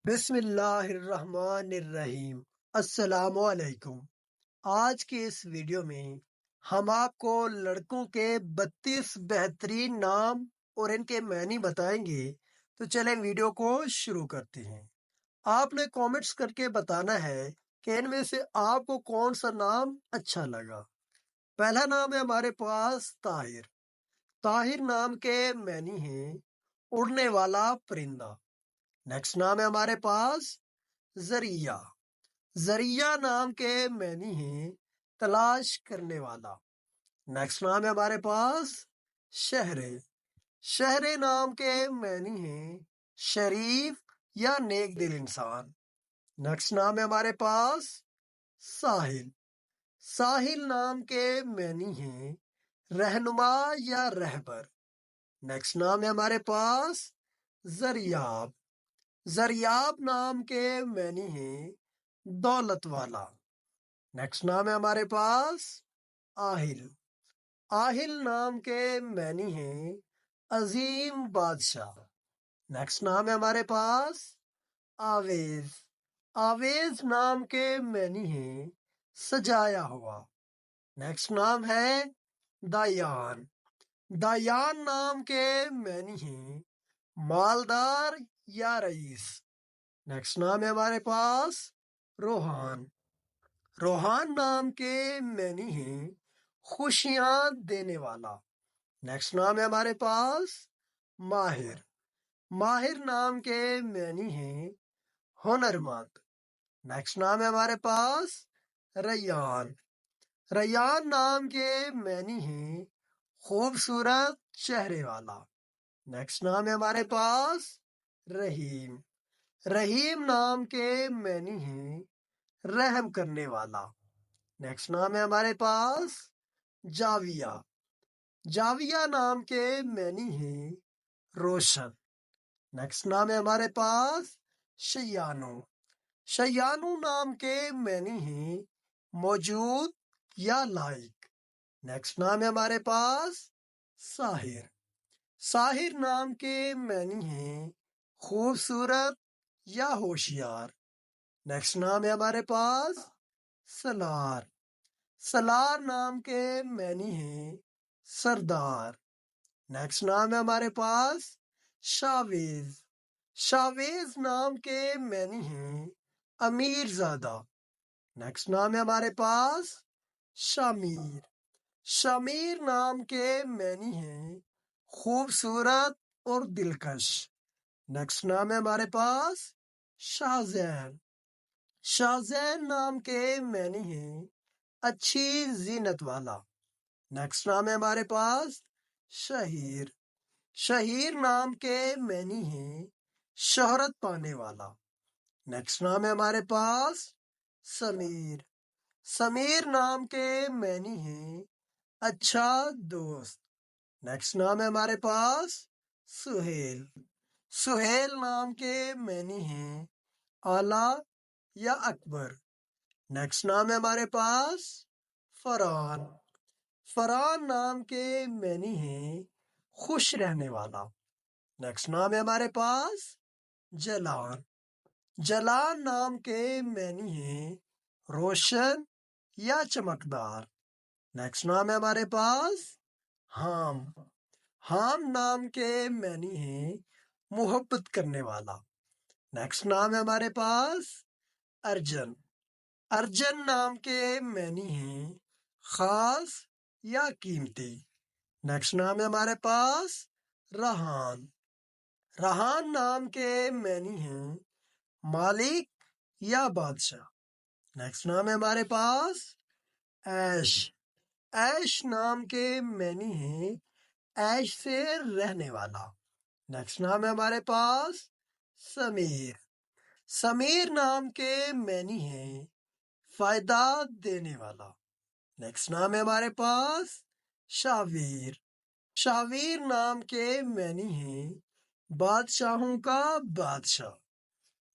بسم اللہ الرحمن الرحیم۔ السلام علیکم۔ آج کے اس ویڈیو میں ہم آپ کو لڑکوں کے 32 بہترین نام اور ان کے معنی بتائیں گے۔ تو چلیں ویڈیو کو شروع کرتے ہیں۔ آپ نے کامنٹس کر کے بتانا ہے کہ ان میں سے آپ کو کون سا نام اچھا لگا۔ پہلا نام ہے ہمارے پاس طاہر۔ طاہر نام کے معنی ہیں اڑنے والا پرندہ۔ نیکسٹ نام ہے ہمارے پاس ذریعہ۔ ذریعہ نام کے معنی ہیں تلاش کرنے والا۔ نیکسٹ نام ہے ہمارے پاس شہرے۔ شہرے نام کے معنی ہیں شریف یا نیک دل انسان۔ نیکسٹ نام ہے ہمارے پاس ساحل۔ ساحل نام کے معنی ہیں رہنما یا رہبر۔ نیکسٹ نام ہے ہمارے پاس زریاب۔ زریاب نام کے معنی ہیں دولت والا۔ نیکسٹ نام ہے ہمارے پاس آہل۔ آہل نام کے معنی ہیں عظیم بادشاہ۔ نیکسٹ نام ہے ہمارے پاس آویز۔ آویز نام کے معنی ہیں سجایا ہوا۔ نیکسٹ نام ہے دایان۔ دایان نام کے معنی ہیں مالدار یا رئیس۔ نیکسٹ نام ہے ہمارے پاس روحان۔ روحان نام کے معنی ہیں خوشیاں دینے والا۔ نیکسٹ نام ہے ہمارے پاس ماہر۔ ماہر نام کے معنی ہیں ہنرمند۔ نیکسٹ نام ہے ہمارے پاس ریان۔ ریان نام کے معنی ہیں خوبصورت چہرے والا۔ نیکسٹ نام ہے ہمارے پاس رحیم۔ رحیم نام کے معنی ہیں رحم کرنے والا۔ نیکسٹ نام ہے ہمارے پاس جاویہ۔ جاویہ نام کے معنی ہیں روشن۔ نیکسٹ نام ہے ہمارے پاس شیانو۔ شیانو نام کے معنی ہیں موجود یا لائق۔ نیکسٹ نام ہے ہمارے پاس ساحر۔ ساحر نام کے معنی ہیں خوبصورت یا ہوشیار۔ نیکسٹ نام ہے ہمارے پاس سلار۔ سلار نام کے معنی ہیں سردار۔ نیکسٹ نام ہے ہمارے پاس شاویز۔ شاویز نام کے معنی ہیں امیر زادہ۔ نیکسٹ نام ہے ہمارے پاس شامیر۔ شامیر نام کے معنی ہیں خوبصورت اور دلکش۔ نیکسٹ نام ہے ہمارے پاس شاہزین۔ شاہزین نام کے معنی ہیں اچھی زینت والا۔ نیکسٹ نام ہے ہمارے پاس شہیر۔ شہیر نام کے معنی ہیں شہرت پانے والا۔ نیکسٹ نام ہے ہمارے پاس سمیر۔ سمیر نام کے معنی ہیں اچھا دوست۔ نیکسٹ نام ہے ہمارے پاس سہیل۔ سہیل نام کے معنی ہیں اعلیٰ یا اکبر۔ نیکسٹ نام ہے ہمارے پاس فرحان۔ فرحان نام کے معنی ہیں خوش رہنے والا۔ نیکسٹ نام ہے ہمارے پاس جلان۔ جلان نام کے معنی ہیں روشن یا چمکدار۔ نیکسٹ نام ہے ہمارے پاس حام۔ حام نام کے معنی ہیں محبت کرنے والا۔ نیکسٹ نام ہے ہمارے پاس ارجن۔ ارجن نام کے معنی ہیں خاص یا قیمتی۔ نیکسٹ نام ہے ہمارے پاس رہان۔ رہان نام کے معنی ہیں مالک یا بادشاہ۔ نیکسٹ نام ہے ہمارے پاس عیش۔ عیش نام کے معنی ہیں عیش سے رہنے والا۔ نیکسٹ نام ہے ہمارے پاس سمیر۔ سمیر نام کے معنی ہیں فائدہ دینے والا۔ نیکسٹ نام ہے ہمارے پاس شاویر۔ شاویر نام کے معنی ہیں بادشاہوں کا بادشاہ۔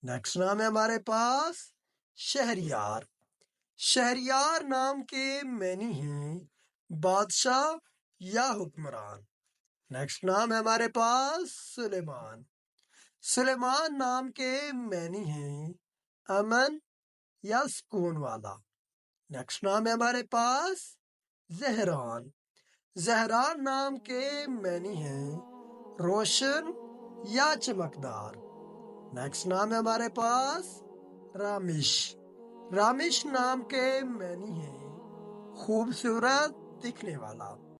نیکسٹ نام ہے ہمارے پاس شہریار۔ شہریار نام کے معنی ہیں بادشاہ یا حکمران۔ نیکسٹ نام ہے ہمارے پاس سلیمان۔ سلیمان نام کے معنی ہیں امن یا سکون والا۔ نیکسٹ نام ہے ہمارے پاس زہران۔ زہران نام کے معنی ہیں روشن یا چمکدار۔ نیکسٹ نام ہے ہمارے پاس رامش۔ رامش نام کے معنی ہیں خوبصورت دکھنے والا۔